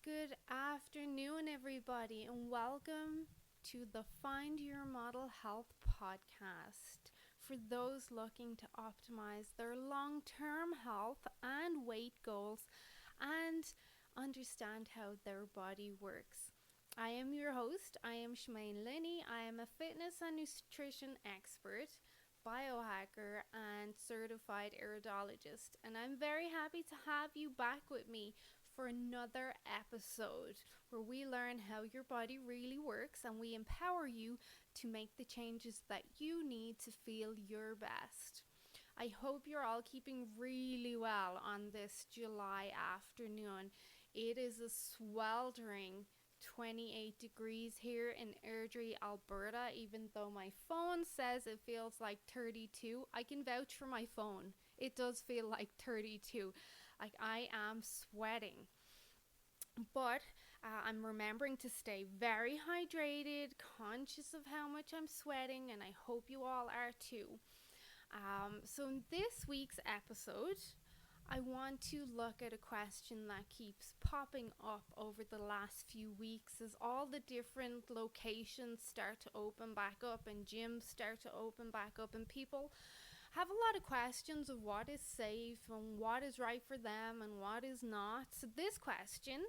Good afternoon, everybody, and welcome to the Find Your Model Health podcast for those looking to optimize their long term health and weight goals and understand how their body works. I am your host. I am Shmaine Linney. I am a fitness and nutrition expert, biohacker, and certified iridologist, and I'm very happy to have you back with me for another episode where we learn how your body really works and we empower you to make the changes that you need to feel your best. I hope you're all keeping really well on this July afternoon. It is a sweltering 28 degrees here in Airdrie, Alberta. Even though my phone says it feels like 32, I can vouch for my phone. It does feel like 32. Like, I am sweating. But I'm remembering to stay very hydrated, conscious of how much I'm sweating, and I hope you all are too. So in this week's episode, I want to look at a question that keeps popping up over the last few weeks as all the different locations start to open back up and gyms start to open back up, and people have a lot of questions of what is safe and what is right for them and what is not. So this question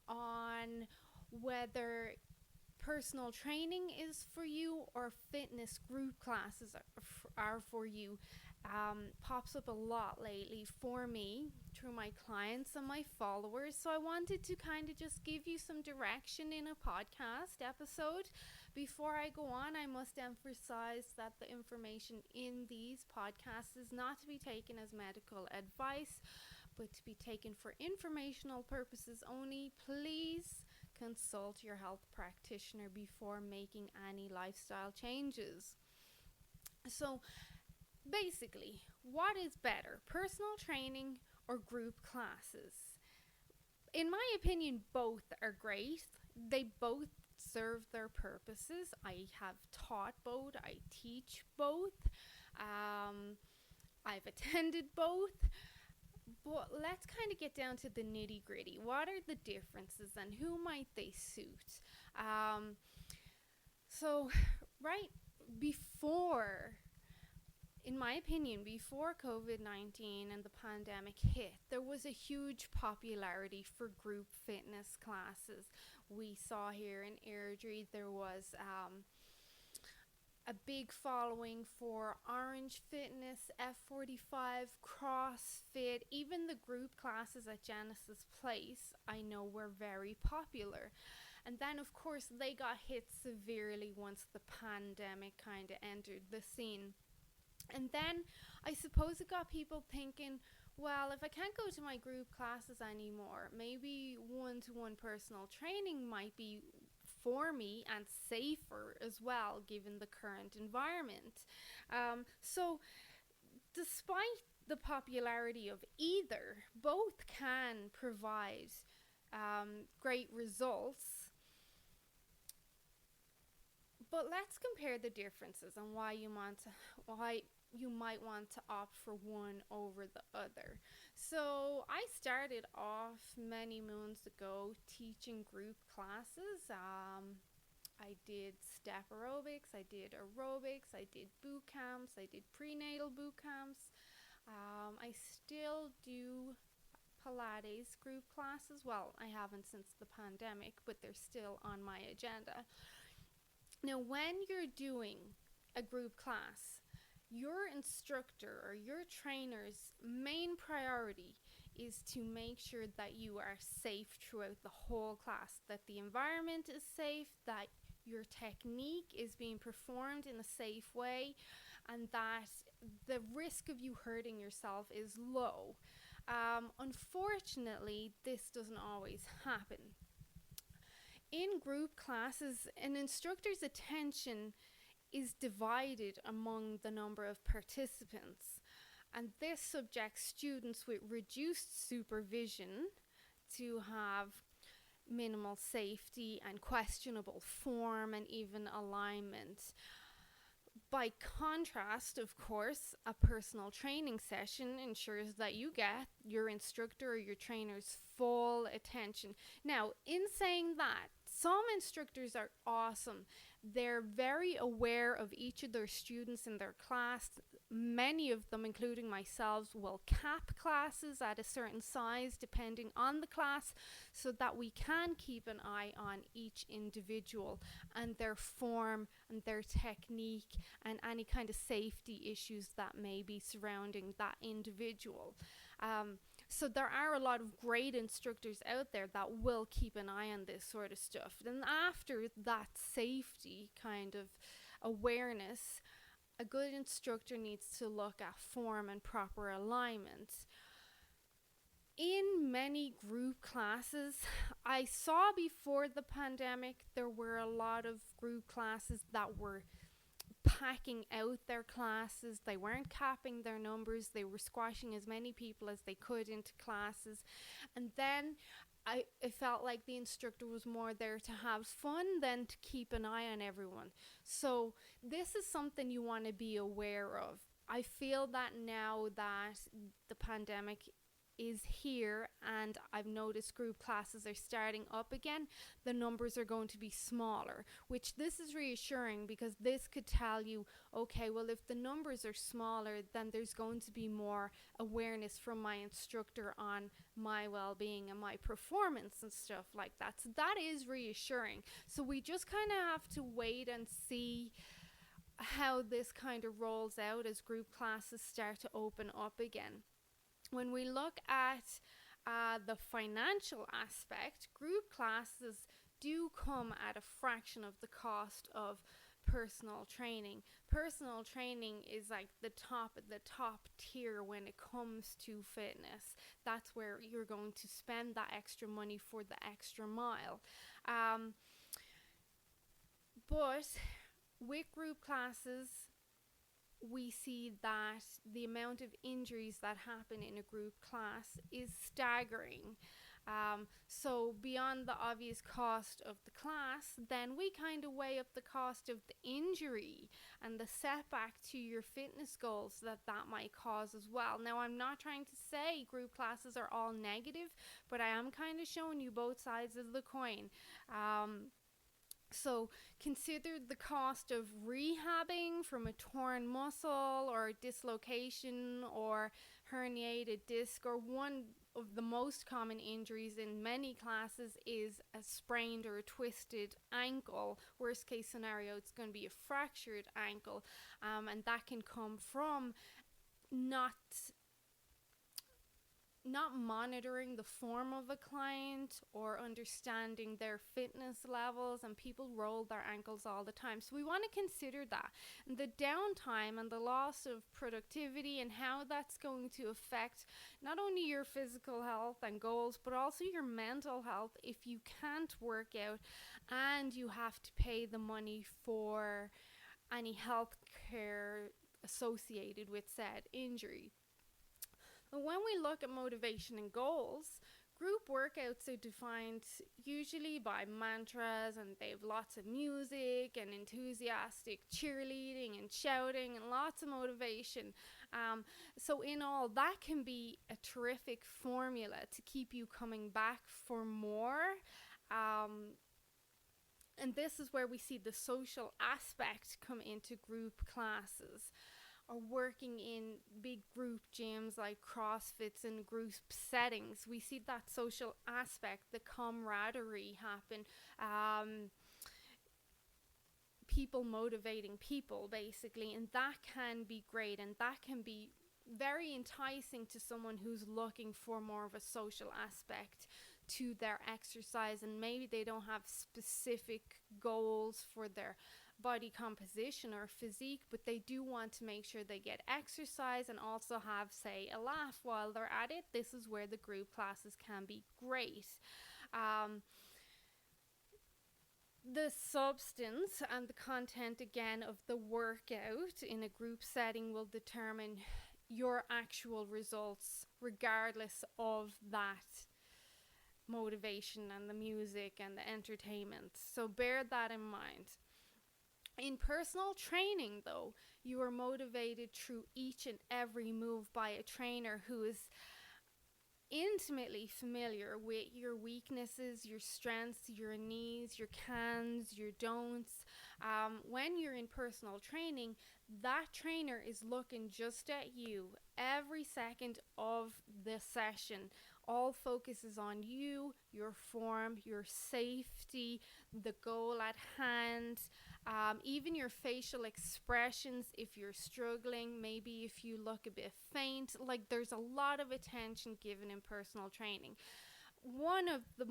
on whether personal training is for you or fitness group classes are for you pops up a lot lately for me through my clients and my followers. So I wanted to kind of just give you some direction in a podcast episode. Before I go on, I must emphasize that the information in these podcasts is not to be taken as medical advice, but to be taken for informational purposes only. Please consult your health practitioner before making any lifestyle changes. So basically, what is better, personal training or group classes? In my opinion, both are great. They both serve their purposes. I have taught both, I teach both, I've attended both. But let's kind of get down to the nitty gritty. What are the differences and who might they suit? So, right before, in my opinion, before COVID-19 and the pandemic hit, there was a huge popularity for group fitness classes. We saw here in Airdrie there was a big following for Orange Fitness, F45, CrossFit, even the group classes at Genesis Place, I know were very popular. And then, of course, they got hit severely once the pandemic kind of entered the scene. And then I suppose it got people thinking, well, if I can't go to my group classes anymore, maybe one-to-one personal training might be for me and safer as well, given the current environment. So despite the popularity of either, both can provide great results. But let's compare the differences and why you might want to opt for one over the other. So I started off many moons ago teaching group classes. I did step aerobics, I did aerobics, I did boot camps, I did prenatal boot camps. I still do Pilates group classes. Well, I haven't since the pandemic, but they're still on my agenda. Now, when you're doing a group class, your instructor or your trainer's main priority is to make sure that you are safe throughout the whole class, that the environment is safe, that your technique is being performed in a safe way, and that the risk of you hurting yourself is low. Unfortunately, this doesn't always happen. In group classes, an instructor's attention is divided among the number of participants, and this subjects students with reduced supervision to have minimal safety and questionable form and even alignment. By contrast, of course, a personal training session ensures that you get your instructor or your trainer's full attention. Now, in saying that, some instructors are awesome. They're very aware of each of their students in their class. Many of them, including myself, will cap classes at a certain size depending on the class so that we can keep an eye on each individual and their form and their technique and any kind of safety issues that may be surrounding that individual. So there are a lot of great instructors out there that will keep an eye on this sort of stuff. Then after that safety kind of awareness, a good instructor needs to look at form and proper alignment. In many group classes, I saw before the pandemic, there were a lot of group classes that were packing out their classes. They weren't capping their numbers. They were squashing as many people as they could into classes. And then it felt like the instructor was more there to have fun than to keep an eye on everyone. So this is something you want to be aware of. I feel that now that the pandemic is here and I've noticed group classes are starting up again, the numbers are going to be smaller, which this is reassuring because this could tell you, okay, well, if the numbers are smaller, then there's going to be more awareness from my instructor on my well-being and my performance and stuff like that. So that is reassuring. So we just kind of have to wait and see how this kind of rolls out as group classes start to open up again. When we look at the financial aspect, group classes do come at a fraction of the cost of personal training. Personal training is like the top tier when it comes to fitness. That's where you're going to spend that extra money for the extra mile. But with group classes, we see that the amount of injuries that happen in a group class is staggering. So beyond the obvious cost of the class, then we kind of weigh up the cost of the injury and the setback to your fitness goals that might cause as well. Now, I'm not trying to say group classes are all negative, but I am kind of showing you both sides of the coin. So consider the cost of rehabbing from a torn muscle or dislocation or herniated disc, or one of the most common injuries in many classes is a sprained or a twisted ankle. Worst case scenario, it's going to be a fractured ankle, and that can come from not monitoring the form of a client or understanding their fitness levels, and people roll their ankles all the time. So we want to consider that and the downtime and the loss of productivity and how that's going to affect not only your physical health and goals, but also your mental health if you can't work out and you have to pay the money for any health care associated with said injury. But when we look at motivation and goals, group workouts are defined usually by mantras, and they have lots of music and enthusiastic cheerleading and shouting and lots of motivation. So in all, that can be a terrific formula to keep you coming back for more. And this is where we see the social aspect come into group classes, or working in big group gyms like CrossFits and group settings. We see that social aspect, the camaraderie happen, people motivating people basically, and that can be great, and that can be very enticing to someone who's looking for more of a social aspect to their exercise, and maybe they don't have specific goals for their body composition or physique, but they do want to make sure they get exercise and also have, say, a laugh while they're at it. This is where the group classes can be great. The substance and the content again of the workout in a group setting will determine your actual results regardless of that motivation and the music and the entertainment. So bear that in mind. In personal training, though, you are motivated through each and every move by a trainer who is intimately familiar with your weaknesses, your strengths, your needs, your cans, your don'ts. When you're in personal training, that trainer is looking just at you every second of the session. All focus is on you, your form, your safety, the goal at hand, even your facial expressions if you're struggling, maybe if you look a bit faint. Like, there's a lot of attention given in personal training. One of the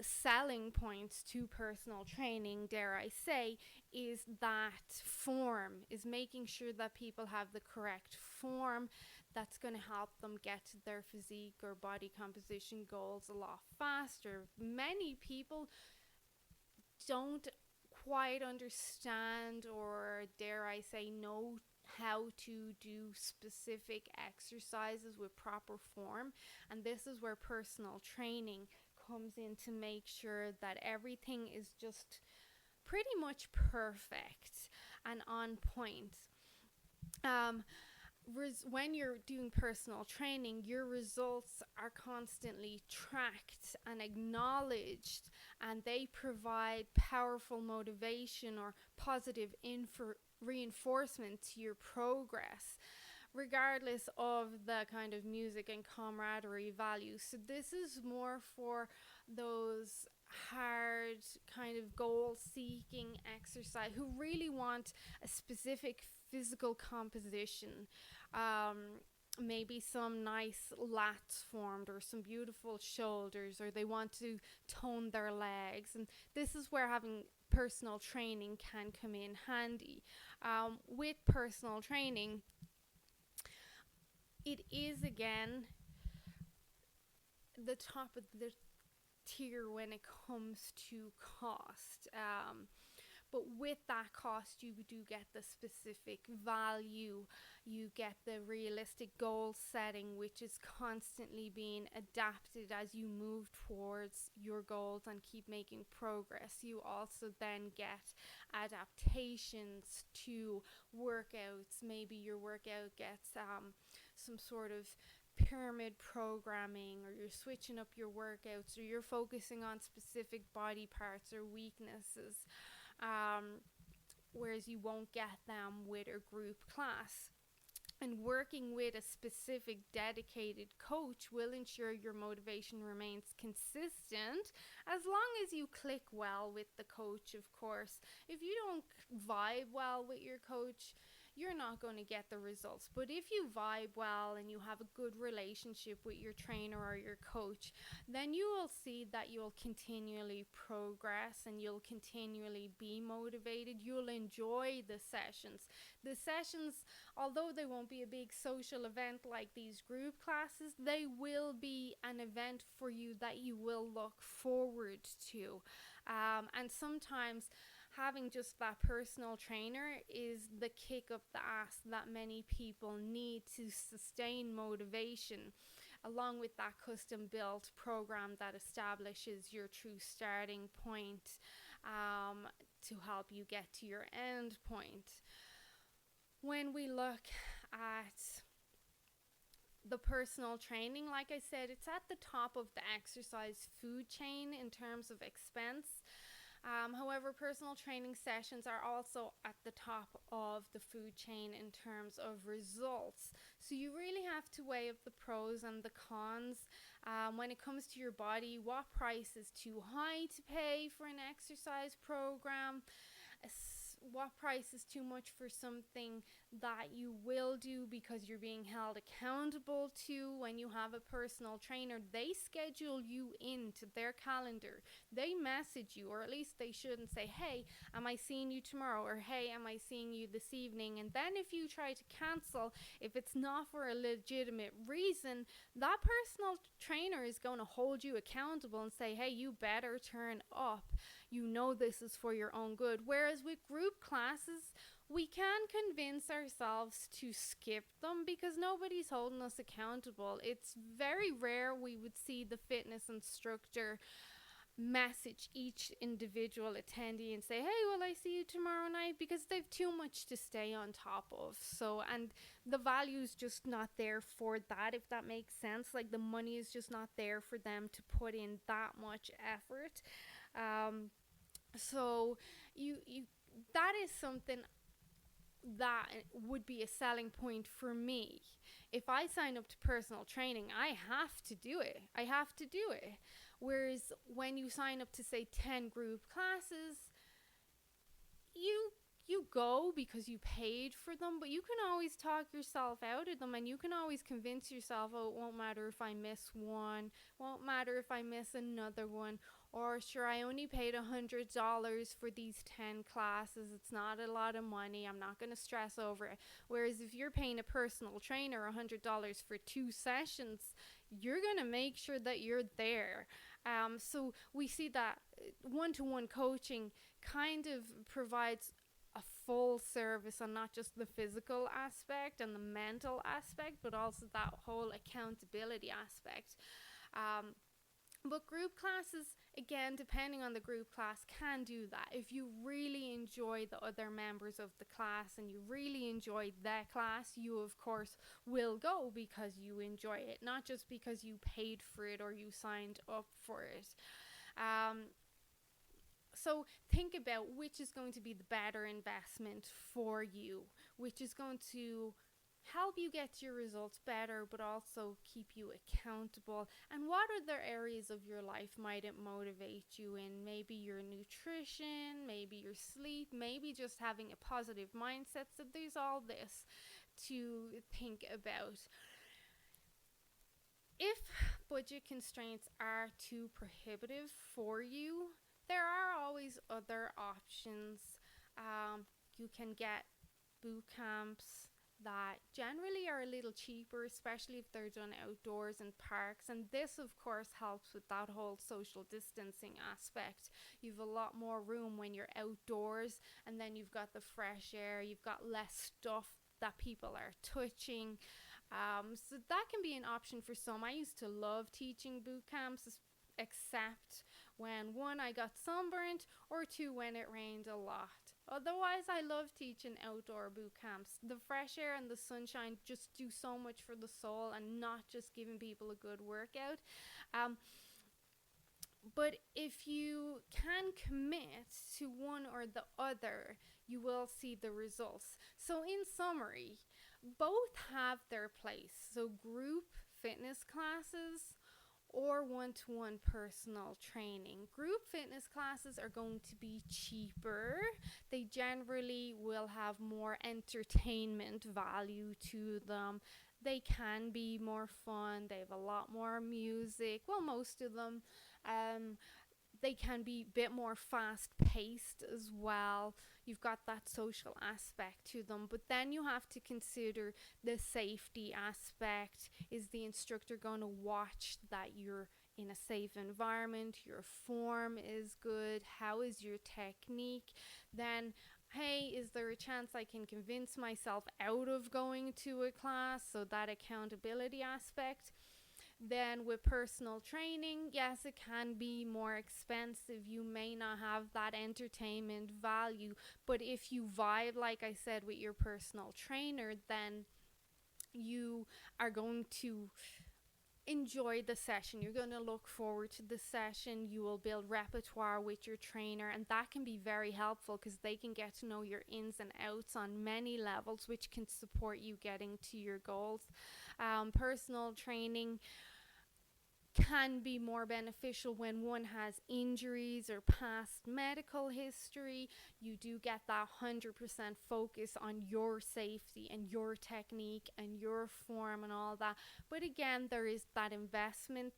selling points to personal training, dare I say, is that form, is making sure that people have the correct form that's going to help them get to their physique or body composition goals a lot faster. Many people don't quite understand, or dare I say, know how to do specific exercises with proper form, and this is where personal training comes in to make sure that everything is just pretty much perfect and on point. um, when you're doing personal training, your results are constantly tracked and acknowledged, and they provide powerful motivation or positive reinforcement to your progress, regardless of the kind of music and camaraderie values. So this is more for those hard kind of goal seeking exercise who really want a specific physical composition, maybe some nice lats formed or some beautiful shoulders, or they want to tone their legs, and this is where having personal training can come in handy. With personal training, it is again the top of the tier when it comes to cost. But with that cost, you do get the specific value, you get the realistic goal setting, which is constantly being adapted as you move towards your goals and keep making progress. You also then get adaptations to workouts. Maybe your workout gets some sort of pyramid programming, or you're switching up your workouts, or you're focusing on specific body parts or weaknesses, whereas you won't get them with a group class. And working with a specific dedicated coach will ensure your motivation remains consistent, as long as you click well with the coach, of course. If you don't vibe well with your coach, you're not going to get the results. But if you vibe well and you have a good relationship with your trainer or your coach, then you will see that you'll continually progress and you'll continually be motivated. You'll enjoy the sessions. The sessions, although they won't be a big social event like these group classes, they will be an event for you that you will look forward to. And sometimes having just that personal trainer is the kick up the ass that many people need to sustain motivation, along with that custom built program that establishes your true starting point, to help you get to your end point. When we look at the personal training, like I said, it's at the top of the exercise food chain in terms of expense. However, personal training sessions are also at the top of the food chain in terms of results. So you really have to weigh up the pros and the cons. When it comes to your body, what price is too high to pay for an exercise program? What price is too much for something that you will do because you're being held accountable to? When you have a personal trainer, they schedule you into their calendar. They message you, or at least they shouldn't say, hey, am I seeing you tomorrow? Or hey, am I seeing you this evening? And then if you try to cancel, if it's not for a legitimate reason, that personal trainer is going to hold you accountable and say, hey, you better turn up. You know this is for your own good. Whereas with group classes, we can convince ourselves to skip them because nobody's holding us accountable. It's very rare we would see the fitness instructor message each individual attendee and say, hey, will I see you tomorrow night? Because they've too much to stay on top of. So, and the value is just not there for that, if that makes sense. Like, the money is just not there for them to put in that much effort. So you that is something that would be a selling point for me. If I sign up to personal training, I have to do it. I have to do it. Whereas when you sign up to, say, 10 group classes, you go because you paid for them, but you can always talk yourself out of them, and you can always convince yourself, oh, it won't matter if I miss one, won't matter if I miss another one, or sure, I only paid $100 for these 10 classes. It's not a lot of money. I'm not going to stress over it. Whereas if you're paying a personal trainer $100 for 2 sessions, you're going to make sure that you're there. So we see that one-to-one coaching kind of provides a full service on not just the physical aspect and the mental aspect, but also that whole accountability aspect. But group classes, again, depending on the group class, can do that. If you really enjoy the other members of the class and you really enjoy that class, you of course will go because you enjoy it, not just because you paid for it or you signed up for it. So think about which is going to be the better investment for you, which is going to help you get your results better, but also keep you accountable. And what other areas of your life might it motivate you in? Maybe your nutrition, maybe your sleep, maybe just having a positive mindset. So there's all this to think about. If budget constraints are too prohibitive for you, there are always other options. You can get boot camps that generally are a little cheaper, especially if they're done outdoors in parks. And this, of course, helps with that whole social distancing aspect. You've a lot more room when you're outdoors, and then you've got the fresh air, you've got less stuff that people are touching. So that can be an option for some. I used to love teaching boot camps, except when, one, I got sunburnt, or two, when it rained a lot. Otherwise, I love teaching outdoor boot camps. The fresh air and the sunshine just do so much for the soul, and not just giving people a good workout. But if you can commit to one or the other, you will see the results. So in summary, both have their place. So group fitness classes or one-to-one personal training. Group fitness classes are going to be cheaper. They generally will have more entertainment value to them. They can be more fun. They have a lot more music. Well, most of them. They can be a bit more fast-paced as well. You've got that social aspect to them, but then you have to consider the safety aspect. Is the instructor going to watch that you're in a safe environment, your form is good, how is your technique? Then, hey, is there a chance I can convince myself out of going to a class? So that accountability aspect. Then with personal training, yes, it can be more expensive. You may not have that entertainment value, but if you vibe, like I said, with your personal trainer, then you are going to enjoy the session. You're going to look forward to the session. You will build repertoire with your trainer, and that can be very helpful because they can get to know your ins and outs on many levels, which can support you getting to your goals. Personal training can be more beneficial when one has injuries or past medical history. You do get that 100% focus on your safety and your technique and your form and all that. But again, there is that investment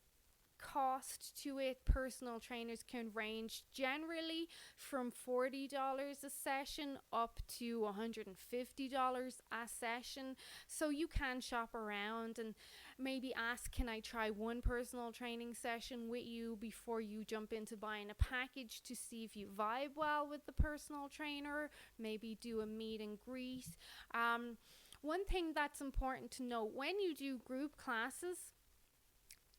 cost to it. Personal trainers can range generally from $40 a session up to $150 a session. So you can shop around and maybe ask, can I try one personal training session with you before you jump into buying a package to see if you vibe well with the personal trainer. Maybe do a meet and greet. One thing that's important to know, when you do group classes,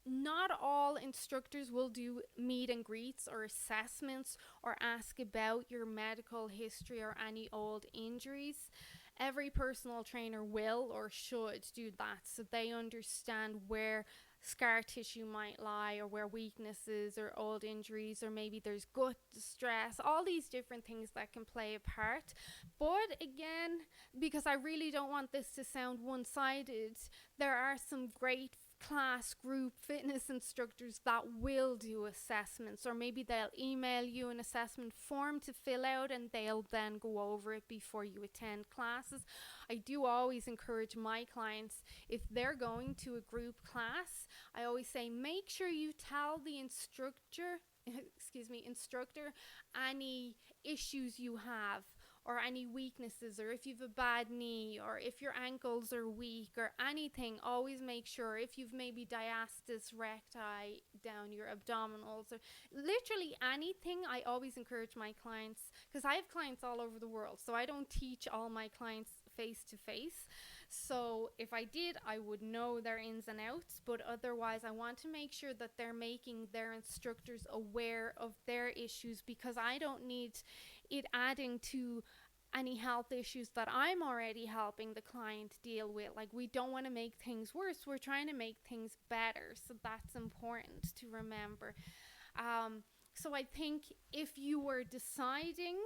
not all instructors will do meet and greets or assessments or ask about your medical history or any old injuries. Every personal trainer will or should do that so they understand where scar tissue might lie, or where weaknesses or old injuries, or maybe there's gut distress, all these different things that can play a part. But again, because I really don't want this to sound one-sided, there are some great class group fitness instructors that will do assessments, or maybe they'll email you an assessment form to fill out and they'll then go over it before you attend classes. I do always encourage my clients, if they're going to a group class, I always say make sure you tell the instructor any issues you have, or any weaknesses, or if you've a bad knee, or if your ankles are weak, or anything. Always make sure, if you've maybe diastasis recti down your abdominals, or literally anything. I always encourage my clients, because I have clients all over the world, so I don't teach all my clients face to face. So if I did, I would know their ins and outs, but otherwise I want to make sure that they're making their instructors aware of their issues, because I don't need it adding to any health issues that I'm already helping the client deal with. Like, we don't want to make things worse, we're trying to make things better, so that's important to remember. So I think if you were deciding,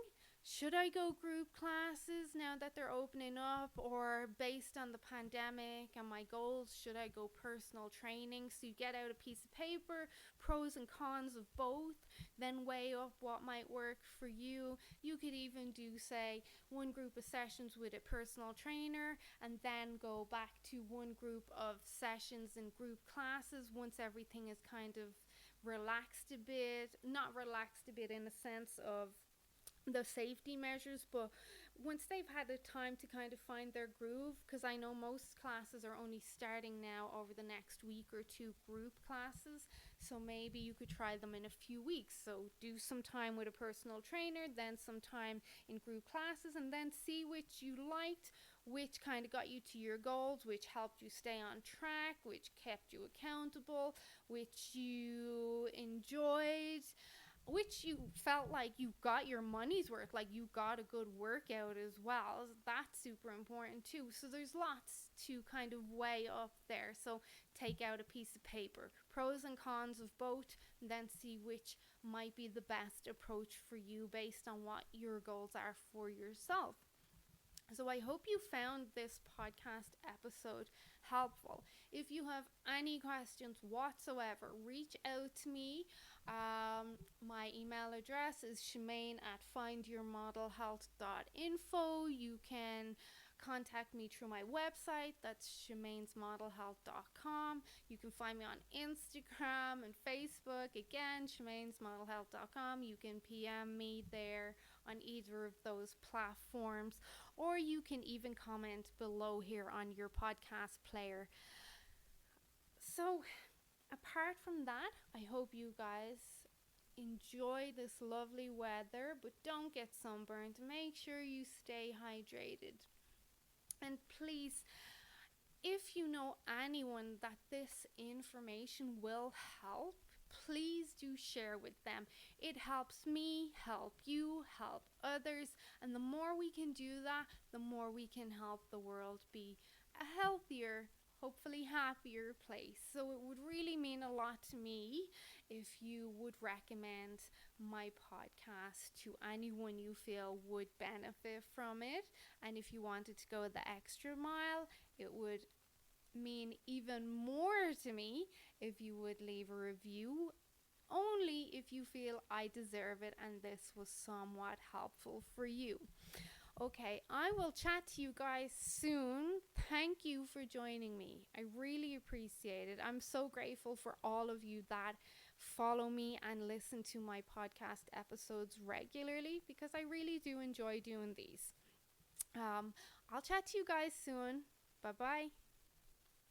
should I go group classes now that they're opening up, or based on the pandemic and my goals, should I go personal training? So you get out a piece of paper, pros and cons of both, then weigh up what might work for you. You could even do, say, one group of sessions with a personal trainer, and then go back to one group of sessions and group classes once everything is kind of relaxed a bit. Not relaxed a bit in the sense of the safety measures, but once they've had the time to kind of find their groove, because I know most classes are only starting now over the next week or two, group classes, so maybe you could try them in a few weeks. So do some time with a personal trainer, then some time in group classes, and then see which you liked, which kind of got you to your goals, which helped you stay on track, which kept you accountable, which you enjoyed, which you felt like you got your money's worth, like you got a good workout as well. That's super important too. So there's lots to kind of weigh up there. So take out a piece of paper, pros and cons of both, and then see which might be the best approach for you based on what your goals are for yourself. So I hope you found this podcast episode helpful. If you have any questions whatsoever, reach out to me. My email address is shemaine@findyourmodelhealth.info. You can contact me through my website, that's shamainsmodelhealth.com. You can find me on Instagram and Facebook, again, shamainsmodelhealth.com. You can PM me there on either of those platforms, or you can even comment below here on your podcast player. So apart from that, I hope you guys enjoy this lovely weather, but don't get sunburned. Make sure you stay hydrated. And please, if you know anyone that this information will help, please do share with them. It helps me, help you, help others, and the more we can do that, the more we can help the world be a healthier, hopefully happier place. So it would really mean a lot to me if you would recommend my podcast to anyone you feel would benefit from it. And if you wanted to go the extra mile, it would mean even more to me if you would leave a review, only if you feel I deserve it and this was somewhat helpful for you. Okay, I will chat to you guys soon. Thank you for joining me. I really appreciate it. I'm so grateful for all of you that follow me and listen to my podcast episodes regularly, because I really do enjoy doing these. I'll chat to you guys soon. Bye-bye.